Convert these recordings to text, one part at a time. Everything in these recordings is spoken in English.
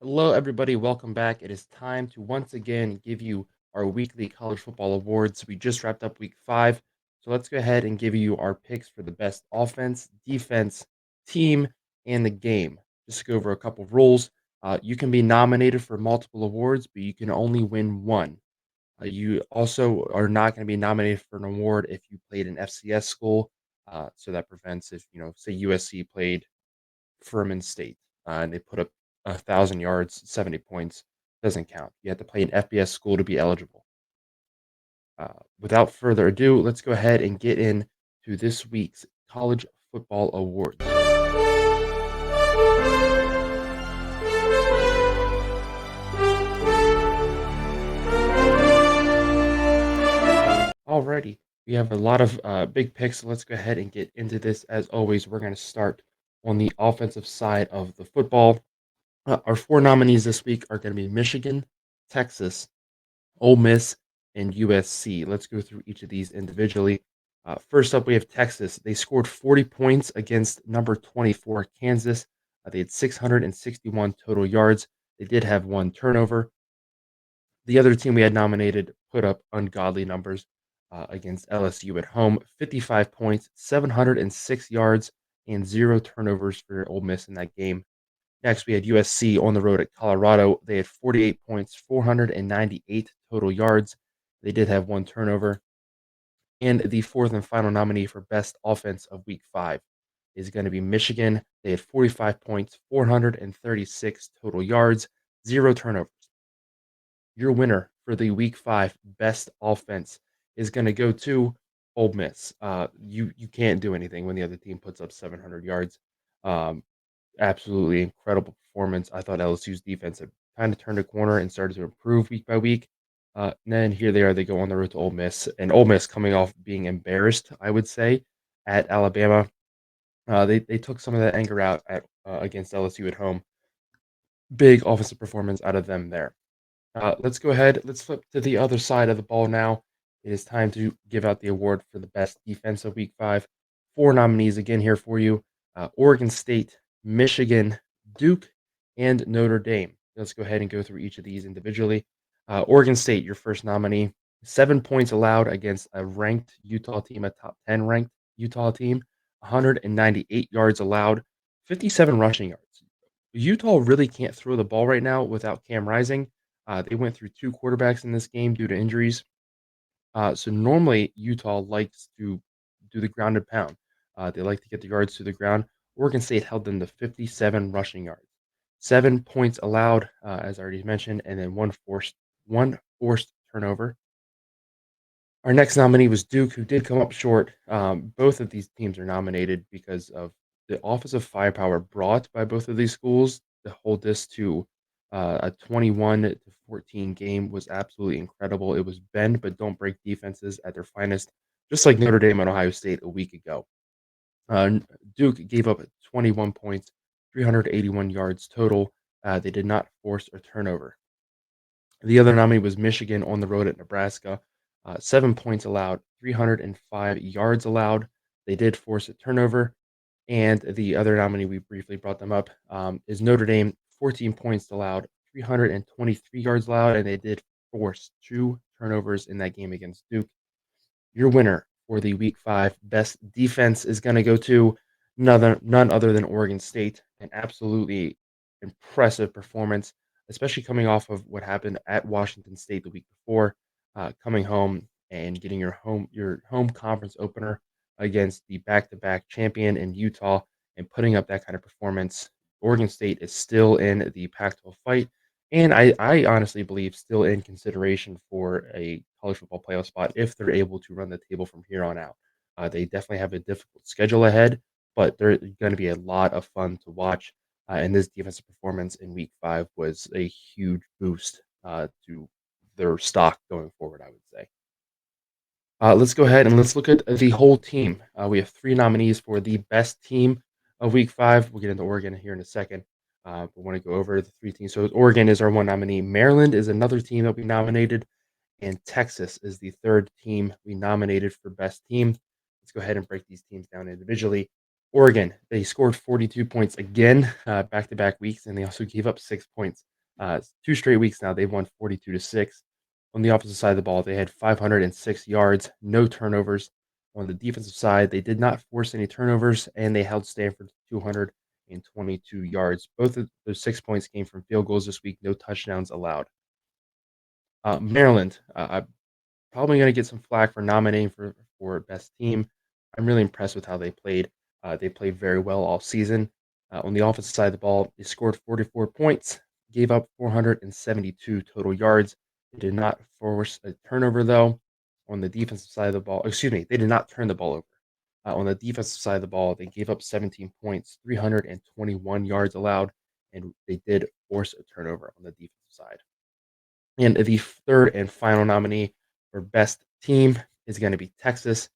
Hello, everybody. Welcome back. It is time to once again give you our weekly college football awards. We just wrapped up week five. So let's go ahead and give you our picks for the best offense, defense, team, and the game. Just to go over a couple of rules. You can be nominated for multiple awards, but you can only win one. You also are not going to be nominated for an award if you played an FCS school. So that prevents if, say USC played Furman State, and they put up 1,000 yards, 70 points, doesn't count. You have to play an FBS school to be eligible. Without further ado, let's go ahead and get into this week's college football awards. Alrighty, we have a lot of big picks, so let's go ahead and get into this. As always, we're going to start on the offensive side of the football. Our four nominees this week are going to be Michigan, Texas, Ole Miss, and USC. Let's go through each of these individually. First up, we have Texas. They scored 40 points against number 24 Kansas. They had 661 total yards. They did have one turnover. The other team we had nominated put up ungodly numbers against LSU at home: 55 points, 706 yards, and zero turnovers for Ole Miss in that game. Next, we had USC on the road at Colorado. They had 48 points, 498 total yards. They did have one turnover. And the fourth and final nominee for best offense of week five is going to be Michigan. They had 45 points, 436 total yards, zero turnovers. Your winner for the week five best offense is going to go to Ole Miss. You can't do anything when the other team puts up 700 yards. Um, Absolutely incredible performance. I thought LSU's defense had kind of turned a corner and started to improve week by week. And then here they are. They go on the road to Ole Miss, and Ole Miss coming off being embarrassed, I would say, at Alabama. They took some of that anger out against LSU at home. Big offensive performance out of them there. Let's go ahead. Let's flip to the other side of the ball now. It is time to give out the award for the best defense of week five. Four nominees again here for you: Oregon State, Michigan, Duke, and Notre Dame. Let's go ahead and go through each of these individually. Oregon State, your first nominee, 7 points allowed against a ranked Utah team, a top 10 ranked Utah team, 198 yards allowed, 57 rushing yards. Utah really can't throw the ball right now without Cam Rising. They went through two quarterbacks in this game due to injuries. So normally Utah likes to do the grounded pound. They like to get the yards to the ground. Oregon State held them to 57 rushing yards, 7 points allowed, as I already mentioned, and then one forced turnover. Our next nominee was Duke, who did come up short. Both of these teams are nominated because of the offensive firepower brought by both of these schools to hold this to a 21-14 game was absolutely incredible. It was bend but don't break defenses at their finest, just like Notre Dame and Ohio State a week ago. Duke gave up 21 points, 381 yards total. They did not force a turnover. The other nominee was Michigan on the road at Nebraska. 7 points allowed, 305 yards allowed. They did force a turnover. And the other nominee, we briefly brought them up, is Notre Dame. 14 points allowed, 323 yards allowed, and they did force two turnovers in that game against Duke. Your winner for the Week 5 best defense is going to go to none other than Oregon State. An absolutely impressive performance, especially coming off of what happened at Washington State the week before, coming home and getting your home conference opener against the back-to-back champion in Utah and putting up that kind of performance. Oregon State is still in the Pac-12 fight, and I honestly believe still in consideration for a college football playoff spot if they're able to run the table from here on out. They definitely have a difficult schedule ahead, but they're going to be a lot of fun to watch. And this defensive performance in week five was a huge boost to their stock going forward, I would say. Let's go ahead and let's look at the whole team. We have three nominees for the best team of week five. We'll get into Oregon here in a second. We want to go over the three teams. So Oregon is our one nominee. Maryland is another team that we nominated. And Texas is the third team we nominated for best team. Let's go ahead and break these teams down individually. Oregon, they scored 42 points again, back to back weeks, and they also gave up 6 points. 2 straight weeks now, they've won 42-6. On the opposite side of the ball, they had 506 yards, no turnovers. On the defensive side, they did not force any turnovers, and they held Stanford to 222 yards. Both of those 6 points came from field goals this week, no touchdowns allowed. Maryland, probably gonna get some flack for nominating for best team. I'm really impressed with how they played. They played very well all season. On the offensive side of the ball, they scored 44 points, gave up 472 total yards. They did not force a turnover though. On the defensive side of the ball, excuse me, they did not turn the ball over. On the defensive side of the ball, they gave up 17 points, 321 yards allowed, and they did force a turnover on the defensive side. And the third and final nominee for best team is going to be Texas.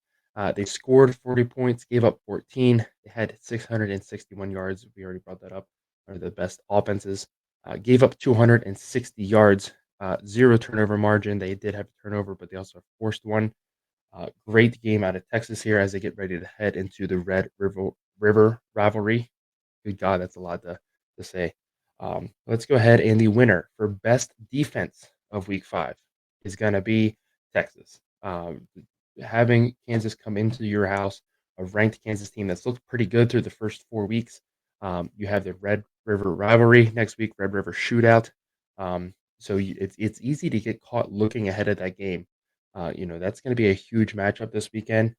They scored 40 points, gave up 14. They had 661 yards. We already brought that up. One of the best offenses. Gave up 260 yards, zero turnover margin. They did have a turnover, but they also forced one. Great game out of Texas here as they get ready to head into the Red River rivalry. Good God, that's a lot to say. Let's go ahead and the winner for best defense of week 5 is gonna be Texas. Having Kansas come into your house, a ranked Kansas team that's looked pretty good through the first 4 weeks. You have the Red River rivalry next week, Red River shootout. So it's easy to get caught looking ahead of that game. That's gonna be a huge matchup this weekend.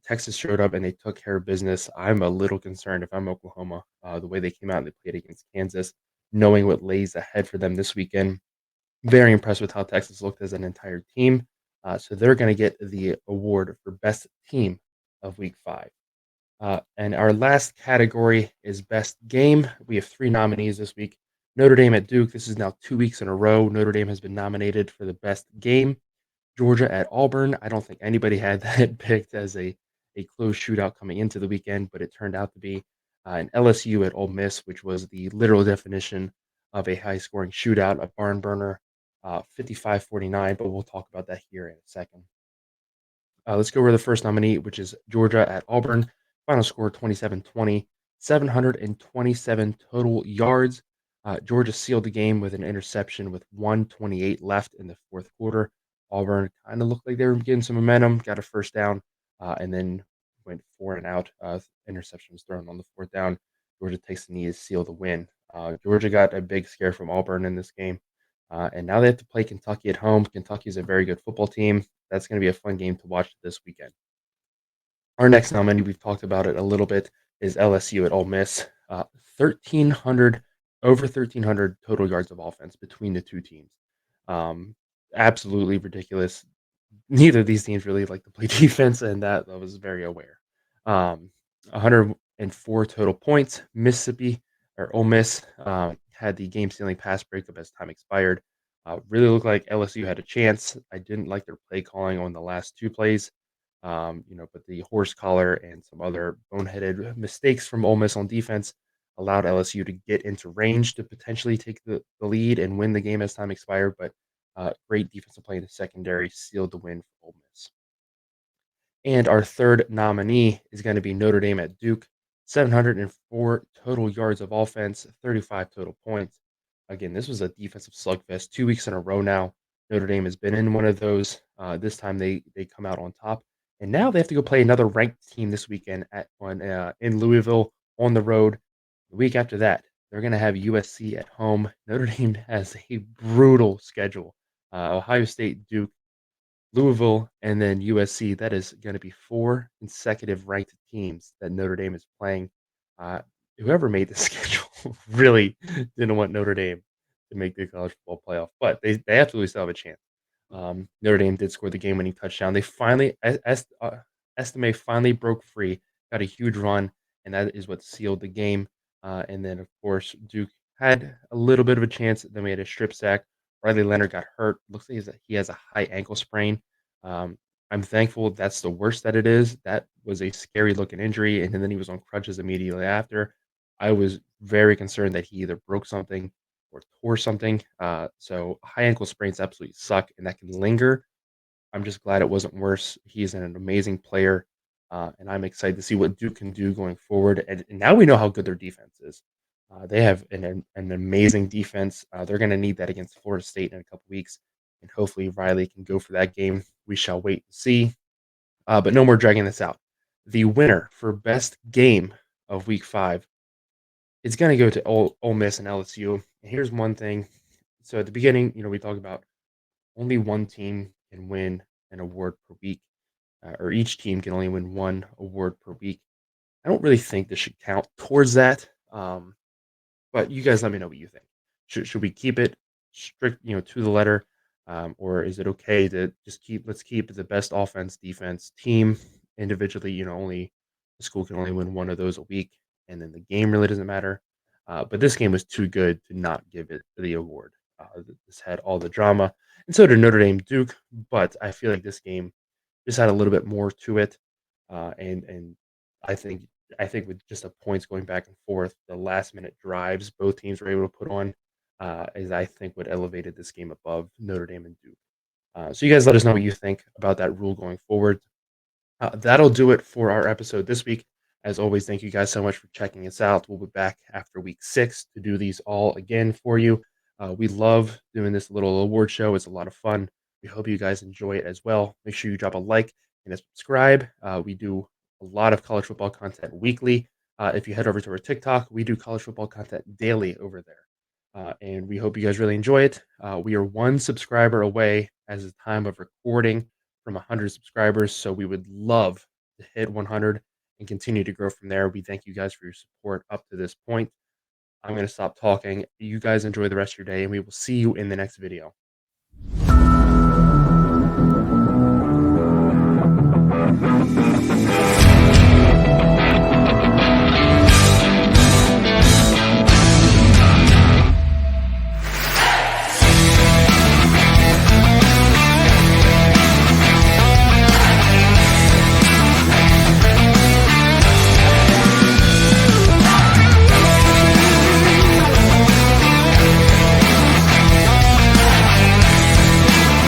Texas showed up and they took care of business. I'm a little concerned if I'm Oklahoma, the way they came out and they played against Kansas, knowing what lays ahead for them this weekend. Very impressed with how Texas looked as an entire team. So they're going to get the award for best team of week 5. And our last category is best game. We have 3 nominees this week. Notre Dame at Duke. This is now 2 weeks in a row. Notre Dame has been nominated for the best game. Georgia at Auburn. I don't think anybody had that picked as a close shootout coming into the weekend, but it turned out to be an LSU at Ole Miss, which was the literal definition of a high scoring shootout, a barn burner, 55-49. But we'll talk about that here in a second. Let's go over the first nominee, which is Georgia at Auburn. Final score 27-20, 727 total yards. Georgia sealed the game with an interception with 128 left in the fourth quarter. Auburn kind of looked like they were getting some momentum, got a first down, and then went 4 and out. Interception was thrown on the fourth down. Georgia takes the knee to seal the win. Georgia got a big scare from Auburn in this game. And now they have to play Kentucky at home. Kentucky is a very good football team. That's going to be a fun game to watch this weekend. Our next nominee, we've talked about it a little bit, is LSU at Ole Miss. 1,300, over 1,300 total yards of offense between the two teams. Um, Absolutely ridiculous. Neither of these teams really like to play defense, and that I was very aware. 104 total points. Mississippi or Ole Miss had the game-stealing pass breakup as time expired. Really looked like LSU had a chance. I didn't like their play calling on the last 2 plays. But the horse collar and some other boneheaded mistakes from Ole Miss on defense allowed LSU to get into range to potentially take the lead and win the game as time expired. But great defensive play in the secondary sealed the win for Ole Miss. And our third nominee is going to be Notre Dame at Duke. 704 total yards of offense, 35 total points. Again, this was a defensive slugfest 2 weeks in a row now. Notre Dame has been in one of those. This time they come out on top. And now they have to go play another ranked team this weekend in Louisville on the road. The week after that, they're going to have USC at home. Notre Dame has a brutal schedule. Ohio State, Duke, Louisville, and then USC. That is going to be 4 consecutive ranked teams that Notre Dame is playing. Uh, Whoever made the schedule really didn't want Notre Dame to make the college football playoff, but they absolutely still have a chance. Notre Dame did score the game-winning touchdown. They finally, Estime finally broke free, got a huge run, and that is what sealed the game. And then, of course, Duke had a little bit of a chance. Then we had a strip sack. Riley Leonard got hurt. Looks like he has a high ankle sprain. Um, I'm thankful that's the worst that it is. That was a scary looking injury, and then he was on crutches immediately after. I was very concerned that he either broke something or tore something. So high ankle sprains absolutely suck, and that can linger. I'm just glad it wasn't worse. He's an amazing player, and I'm excited to see what Duke can do going forward. And now we know how good their defense is. They have an amazing defense. They're going to need that against Florida State in a couple weeks, and hopefully Riley can go for that game. We shall wait and see. But no more dragging this out. The winner for best game of Week 5 is going to go to Ole Miss and LSU. And here's one thing. So at the beginning, we talked about only one team can win an award per week, or each team can only win one award per week. I don't really think this should count towards that. But you guys let me know what you think. Should we keep it strict, to the letter, or is it okay to just let's keep the best offense, defense, team individually? Only the school can only win one of those a week, and then the game really doesn't matter. But this game was too good to not give it the award. This had all the drama, and so did Notre Dame Duke. But I feel like this game just had a little bit more to it, and I think with just the points going back and forth, the last minute drives both teams were able to put on, is I think what elevated this game above Notre Dame and Duke. So you guys let us know what you think about that rule going forward. That'll do it for our episode this week. As always, thank you guys so much for checking us out. We'll be back after week 6 to do these all again for you. We love doing this little award show. It's a lot of fun. We hope you guys enjoy it as well. Make sure you drop a like and a subscribe. We do a lot of college football content weekly. If you head over to our TikTok, we do college football content daily over there. And we hope you guys really enjoy it. We are one subscriber away as the time of recording from 100 subscribers. So we would love to hit 100 and continue to grow from there. We thank you guys for your support up to this point. I'm going to stop talking. You guys enjoy the rest of your day, and we will see you in the next video.